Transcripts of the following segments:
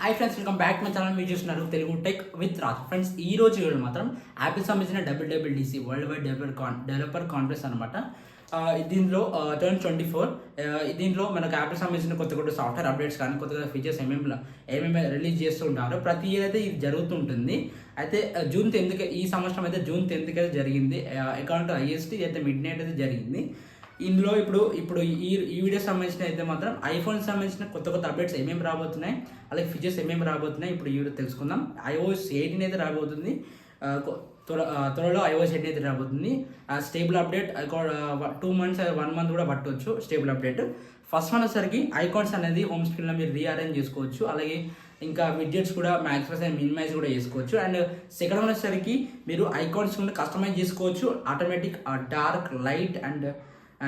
Hi friends, welcome back my channel. మీరు చూస్తున్నారు Telugu tech with Raj. Friends, ఈ రోజు వీడియో మాత్రం యాపిల్ సంబంధించిన WWDC world wide developer conference అనమాట. దీనిలో 2024 దీంట్లో మనకు యాపిల్ సంబంధించిన కొత్త కొత్త సాఫ్ట్వేర్ అప్డేట్స్ కానీ కొత్త కొత్త ఫీచర్స్ ఏమేమి రిలీజ్ చేస్తూ ఉంటారో ప్రతి ఇయర్ అయితే ఇది జరుగుతుంటుంది. అయితే జూన్ 10th ఈ సంవత్సరం అయితే జూన్ 10th అయితే జరిగింది. అకౌంట్ IST అయితే మిడ్ నైట్ అయితే జరిగింది. ఇందులో ఇప్పుడు ఈ వీడియో సంబంధించిన అయితే మాత్రం ఐఫోన్ సంబంధించిన కొత్త కొత్త అప్డేట్స్ ఏమేమి రాబోతున్నాయి, అలాగే ఫీచర్స్ ఏమేమి రాబోతున్నాయి ఇప్పుడు ఈ వీడియో తెలుసుకుందాం. iOS 18 అయితే రాబోతుంది. త్వరలో iOS 18 అయితే రాబోతుంది. స్టేబుల్ అప్డేట్ 2 months 1 month కూడా పట్టవచ్చు స్టేబుల్ అప్డేట్. ఫస్ట్ వన్ వచ్చేసరికి ఐకాన్స్ అనేది హోమ్ స్క్రీన్లో మీరు రీఅరేంజ్ చేసుకోవచ్చు. అలాగే ఇంకా విడ్జెట్స్ కూడా మ్యాక్సిమైజ్ అండ్ మినిమైజ్ కూడా చేసుకోవచ్చు. అండ్ సెకండ్ వన్ వచ్చేసరికి మీరు ఐకాన్స్ కస్టమైజ్ చేసుకోవచ్చు. Automatic dark light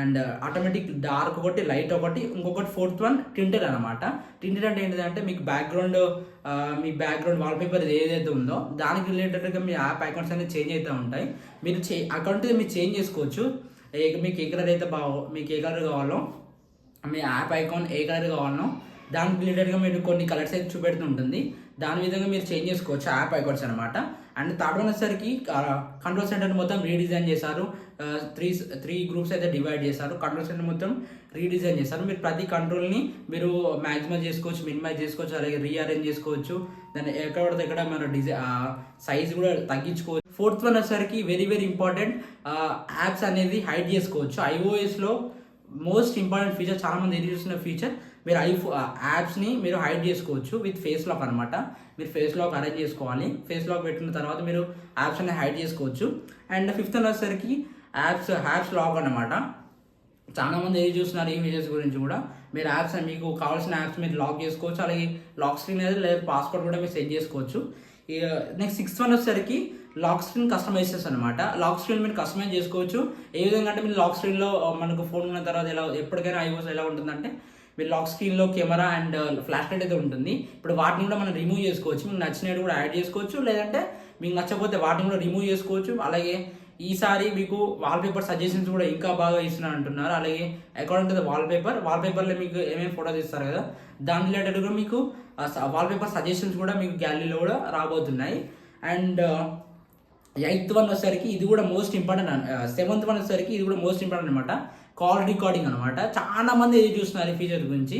and automatic dark ఒకటి, లైట్ ఒకటి, ఇంకొకటి ఫోర్త్ వన్ టింటెడ్ అనమాట. టింటెడ్ అంటే ఏంటంటే మీకు మీ బ్యాక్గ్రౌండ్ వాల్పేపర్ ఏదైతే ఉందో దానికి రిలేటెడ్గా మీ యాప్ అకౌంట్స్ అనేది చేంజ్ అవుతూ ఉంటాయి. మీరు అకౌంట్ మీరు చేంజ్ చేసుకోవచ్చు. మీకు ఏ కలర్ అయితే మీకు ఏ కలర్ కావాలో, మీ యాప్ ఐకాన్ ఏ కలర్ కావాలనో దానికి రిలేటెడ్గా మీరు కొన్ని కలర్స్ అయితే చూపెడుతుంటుంది. దాని విధంగా మీరు చేంజ్ చేసుకోవచ్చు యాప్ ఐకాన్స్ అనమాట. అండ్ థర్డ్ వన్ వచ్చేసరికి కంట్రోల్ సెంటర్ మొత్తం రీడిజైన్ చేశారు. త్రీ గ్రూప్స్ అయితే డివైడ్ చేశారు. కంట్రోల్ సెంటర్ మొత్తం రీడిజైన్ చేశారు. మీరు ప్రతి కంట్రోల్ని మీరు మ్యాక్సిమైజ్ చేసుకోవచ్చు, మినిమైజ్ చేసుకోవచ్చు, అలాగే రీఅరేంజ్ చేసుకోవచ్చు. దాన్ని ఎక్కడ పడితే ఎక్కడ మన సైజ్ కూడా తగ్గించుకోవచ్చు. ఫోర్త్ వన్ వచ్చేసరికి వెరీ వెరీ ఇంపార్టెంట్, యాప్స్ అనేది హైడ్ చేసుకోవచ్చు. iOSలో మోస్ట్ ఇంపార్టెంట్ ఫీచర్, చాలా మంది ఎదురు చూస్తున్న ఫీచర్, మీరు యాప్స్ని మీరు హైడ్ చేసుకోవచ్చు విత్ ఫేస్ లాక్ అనమాట. మీరు ఫేస్ లాక్ అరేంజ్ చేసుకోవాలి. ఫేస్ లాక్ పెట్టిన తర్వాత మీరు యాప్స్ అన్ని హైడ్ చేసుకోవచ్చు. అండ్ ఫిఫ్త్ వచ్చేసరికి యాప్స్ లాక్ అనమాట. చాలా మంది ఎదురు చూస్తున్నారు ఈ ఫీచర్స్ గురించి కూడా. మీరు యాప్స్ మీకు కావాల్సిన యాప్స్ మీరు లాక్ చేసుకోవచ్చు. అలాగే లాక్ స్క్రీన్ అనేది లేదా పాస్వర్డ్ కూడా మీరు సెట్ చేసుకోవచ్చు. నెక్స్ట్ సిక్స్త్ వన్ వచ్చేసరికి లాక్ స్క్రీన్ కస్టమైజేషన్స్ అనమాట. లాక్ స్క్రీన్ మీరు కస్టమైజ్ చేసుకోవచ్చు. ఏ విధంగా అంటే మీరు లాక్ స్క్రీన్లో మనకు ఫోన్ ఉన్న తర్వాత ఎప్పటికైనా iOS ఎలా ఉంటుందంటే మీరు లాక్ స్క్రీన్లో కెమెరా అండ్ ఫ్లాష్ లైట్ అయితే ఉంటుంది. ఇప్పుడు వాటిని కూడా మనం రిమూవ్ చేసుకోవచ్చు. మీకు నచ్చినవి కూడా యాడ్ చేసుకోవచ్చు, లేదంటే మీకు నచ్చకపోతే వాటిని కూడా రిమూవ్ చేసుకోవచ్చు. అలాగే ఈసారి మీకు వాల్పేపర్ సజెషన్స్ కూడా ఇంకా బాగా ఇస్తున్నారు అంటున్నారు. అలాగే అకార్డింగ్ టు ద వాల్పేపర్లో మీకు ఏమేమి ఫోటోస్ ఇస్తారు కదా, దాని రిలేటెడ్గా మీకు వాల్పేపర్ సజెషన్స్ కూడా మీకు గ్యాలరీలో కూడా రాబోతున్నాయి. అండ్ ఎయిత్ వన్ వచ్చేసరికి ఇది కూడా మోస్ట్ ఇంపార్టెంట్. సెవెంత్ వన్ వచ్చేసరికి ఇది కూడా మోస్ట్ ఇంపార్టెంట్ అనమాట, కాల్ రికార్డింగ్ అనమాట. చాలా మంది ఎదురు చూస్తున్నారు ఈ ఫీచర్ గురించి.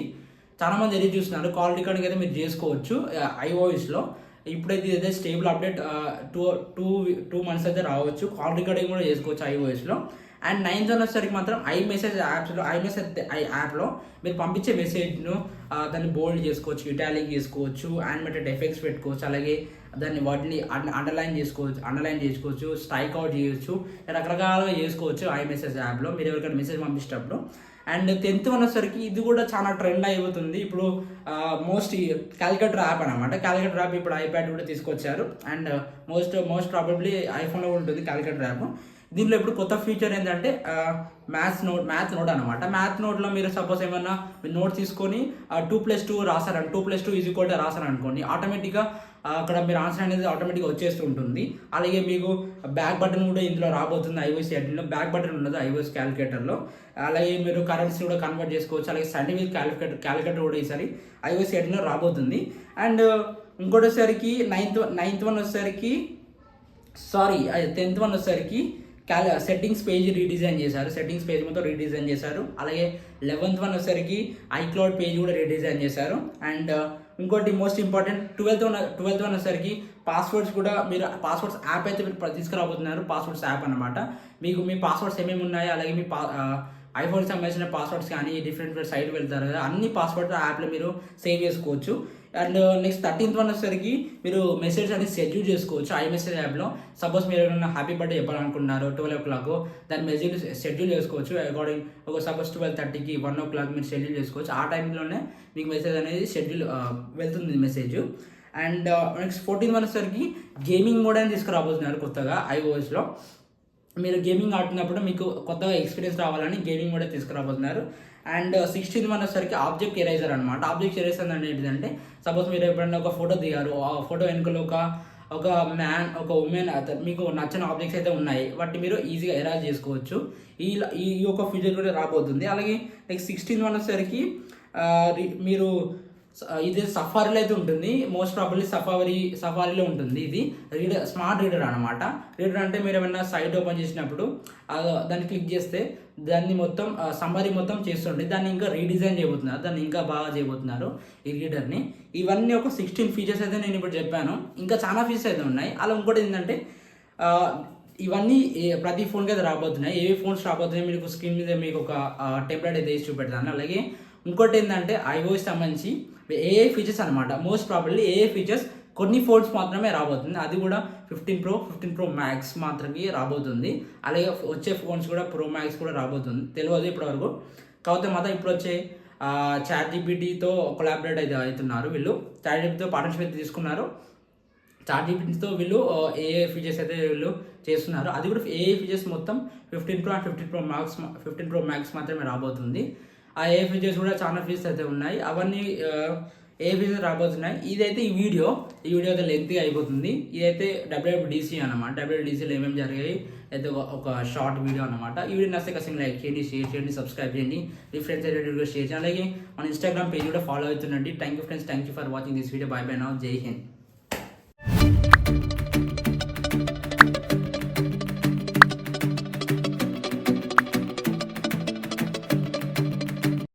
చాలా మంది ఎదురు చూస్తున్నారు. కాల్ రికార్డింగ్ అయితే మీరు చేసుకోవచ్చు iOSలో. ఇప్పుడైతే ఇదే స్టేబుల్ అప్డేట్ 2 months అయితే రావచ్చు. కాల్ రికార్డింగ్ కూడా చేసుకోవచ్చు iOSలో. అండ్ 9th వన్ వచ్చేసరికి మాత్రం iMessage యాప్లో మీరు పంపించే మెసేజ్ను దాన్ని బోల్డ్ చేసుకోవచ్చు, ఇటాలిక్ చేసుకోవచ్చు, యానిమేటెడ్ ఎఫెక్ట్స్ పెట్టుకోవచ్చు. అలాగే వాటిని అండర్లైన్ చేసుకోవచ్చు, స్ట్రైక్ అవుట్ చేయొచ్చు, రకరకాలుగా చేసుకోవచ్చు iMessage యాప్లో మీరు ఎవరికైనా మెసేజ్ పంపించేటప్పుడు. అండ్ 10th వన్ వచ్చేసరికి ఇది కూడా చాలా ట్రెండ్ అయిపోతుంది. ఇప్పుడు మోస్ట్ క్యాలిక్యులేటర్ యాప్ అనమాట. క్యాలిక్యులేటర్ యాప్ ఇప్పుడు iPad కూడా తీసుకొచ్చారు. అండ్ మోస్ట్ ప్రాబబ్లీ ఐఫోన్లో కూడా ఉంటుంది క్యాలిక్యులేటర్ యాప్. దీనిలో ఇప్పుడు కొత్త ఫీచర్ ఏంటంటే మ్యాథ్స్ నోట్ అనమాట. మ్యాథ్ నోట్లో మీరు సపోజ్ ఏమన్నా మీరు నోట్ తీసుకొని 2+2 రాశారని 2+2 రాశారనుకోండి, ఆటోమేటిక్గా అక్కడ మీరు ఆన్సర్ అనేది ఆటోమేటిక్గా వచ్చేస్తూ ఉంటుంది. అలాగే మీకు బ్యాక్ బటన్ కూడా ఇందులో రాబోతుంది. iOS 18లో బ్యాక్ బటన్ ఉండదు iOS క్యాలిక్యులేటర్లో. అలాగే మీరు కరెన్సీ కూడా కన్వర్ట్ చేసుకోవచ్చు. అలాగే సైంటిఫిక్ క్యాలిక్యులేటర్ కూడా ఈసారి iOS 18లో రాబోతుంది. అండ్ ఇంకోటి వచ్చేసరికి 9th వన్ వచ్చేసరికి 10th వన్ వచ్చేసరికి సెట్టింగ్స్ పేజ్ రీడిజైన్ చేశారు. సెట్టింగ్స్ పేజ్ మొత్తం రీడిజైన్ చేశారు. అలాగే 11th వన్ వచ్చేసరికి iCloud పేజ్ కూడా రీడిజైన్ చేశారు. అండ్ ఇంకోటి మోస్ట్ ఇంపార్టెంట్ 12th వన్ వచ్చేసరికి మీరు పాస్వర్డ్స్ యాప్ అయితే మీరు తీసుకురాబోతున్నారు. పాస్వర్డ్స్ యాప్ అనమాట. మీ పాస్వర్డ్స్ ఏమేమి ఉన్నాయో, అలాగే మీ ఐఫోన్ సంబంధించిన పాస్వర్డ్స్ కానీ డిఫరెంట్ సైట్ వెళ్తారు కదా, అన్ని పాస్వర్డ్స్ యాప్లో మీరు సేవ్ చేసుకోవచ్చు. అండ్ నెక్స్ట్ 13th వన్ వచ్చేసరికి మీరు మెసేజ్ అనేది షెడ్యూల్ చేసుకోవచ్చు iMessage యాప్లో. సపోజ్ మీరు ఏమైనా హ్యాపీ బర్త్డే చెప్పాలనుకున్నారు 12 o'clock, దాని మెసేజ్ షెడ్యూల్ చేసుకోవచ్చు. అకార్డింగ్ సపోజ్ 12:30కి 1 o'clock మీరు షెడ్యూల్ చేసుకోవచ్చు. ఆ టైంలోనే మీకు మెసేజ్ అనేది షెడ్యూల్ వెళ్తుంది message. And next 14th one వచ్చేసరికి గేమింగ్ మోడ్ అని తీసుకురాబోతున్నారు కొత్తగా iOSలో. మీరు గేమింగ్ ఆడుతున్నప్పుడు మీకు కొత్తగా ఎక్స్పీరియన్స్ రావాలని గేమింగ్ కూడా తీసుకురాబోతున్నారు. అండ్ 16th వన్ వచ్చేసరికి ఆబ్జెక్ట్ ఎరేజర్ అనమాట. ఆబ్జెక్ట్ ఎరేజర్ అంటే ఏంటంటే సపోజ్ మీరు ఎప్పుడైనా ఒక ఫోటో దిగారు, ఆ ఫోటో వెనుకలో ఒక మ్యాన్, ఒక ఉమెన్, మీకు నచ్చిన ఆబ్జెక్ట్స్ అయితే ఉన్నాయి, వాటిని మీరు ఈజీగా ఎరేజ్ చేసుకోవచ్చు. ఈ ఒక ఫీచర్ కూడా రాబోతుంది. అలాగే నెక్స్ట్ 16th వన్ వచ్చేసరికి మీరు ఇది సఫారీలో అయితే ఉంటుంది, మోస్ట్ ప్రాబబ్లీ సఫారీలో ఉంటుంది. ఇది స్మార్ట్ రీడర్ అనమాట. రీడర్ అంటే మీరు ఏమైనా సైట్ ఓపెన్ చేసినప్పుడు దాన్ని క్లిక్ చేస్తే దాన్ని మొత్తం సమ్మరీ మొత్తం చేస్తుంటే దాన్ని ఇంకా రీడిజైన్ చేయబోతున్నారు, దాన్ని ఇంకా బాగా చేయబోతున్నారు ఈ రీడర్ని. ఇవన్నీ ఒక 16 ఫీచర్స్ అయితే నేను ఇప్పుడు చెప్పాను, ఇంకా చాలా ఫీచర్స్ అయితే ఉన్నాయి. అలా ఇంకోటి ఏంటంటే ఇవన్నీ ప్రతి ఫోన్కి అయితే రాబోతున్నాయి. ఏ ఫోన్స్ రాబోతున్నాయి మీకు స్క్రీన్ మీద మీకు ఒక టెంప్లెట్ అయితే వేసి చూపెడతాను. అలాగే ఇంకోటి ఏంటంటే iOS సంబంధించి ఏఏ ఫీచర్స్ అనమాట. మోస్ట్ ప్రాబబ్లీ ఏఏ ఫీచర్స్ కొన్ని ఫోన్స్ మాత్రమే రాబోతుంది, అది కూడా 15 Pro Max మాత్రమే రాబోతుంది. అలాగే వచ్చే ఫోన్స్ కూడా Pro Max కూడా రాబోతుంది, తెలియదు ఇప్పటివరకు. కాకపోతే మాత్రం ఇప్పుడు వచ్చే ChatGPTతో కొలాబరేట్ అయితే అవుతున్నారు వీళ్ళు. ChatGPTతో పార్ట్నర్షిప్ అయితే తీసుకున్నారు. ChatGPTతో వీళ్ళు ఏఏ ఫీచర్స్ అయితే వీళ్ళు చేస్తున్నారు. అది కూడా ఏఏ ఫీచర్స్ మొత్తం 15 Pro అండ్ 15 Pro Max మాత్రమే రాబోతుంది. ఆ ఏ ఫీచర్స్ కూడా చాలా ఫీచర్స్ అయితే ఉన్నాయి, అవన్నీ ఏ ఫీచర్స్ రాబోతున్నాయి. ఇదైతే ఈ వీడియో అయితే లెంత్గా అయిపోతుంది. ఇదైతే WWDC అనమాట. WWDCలో ఏమేమి జరిగాయి అయితే ఒక షార్ట్ వీడియో అనమాట. ఈ వీడియో నచ్చితే ఖచ్చితంగా లైక్ చేయండి, షేర్ చేయండి, సబ్స్క్రైబ్ చేయండి, మీ ఫ్రెండ్స్ అయితే షేర్ చేయండి. అలాగే మన ఇన్స్టాగ్రామ్ పేజ్ కూడా ఫాలో అవుతుండండి. Thank you friends, thank you for watching this video. Bye bye now, Jai Hind.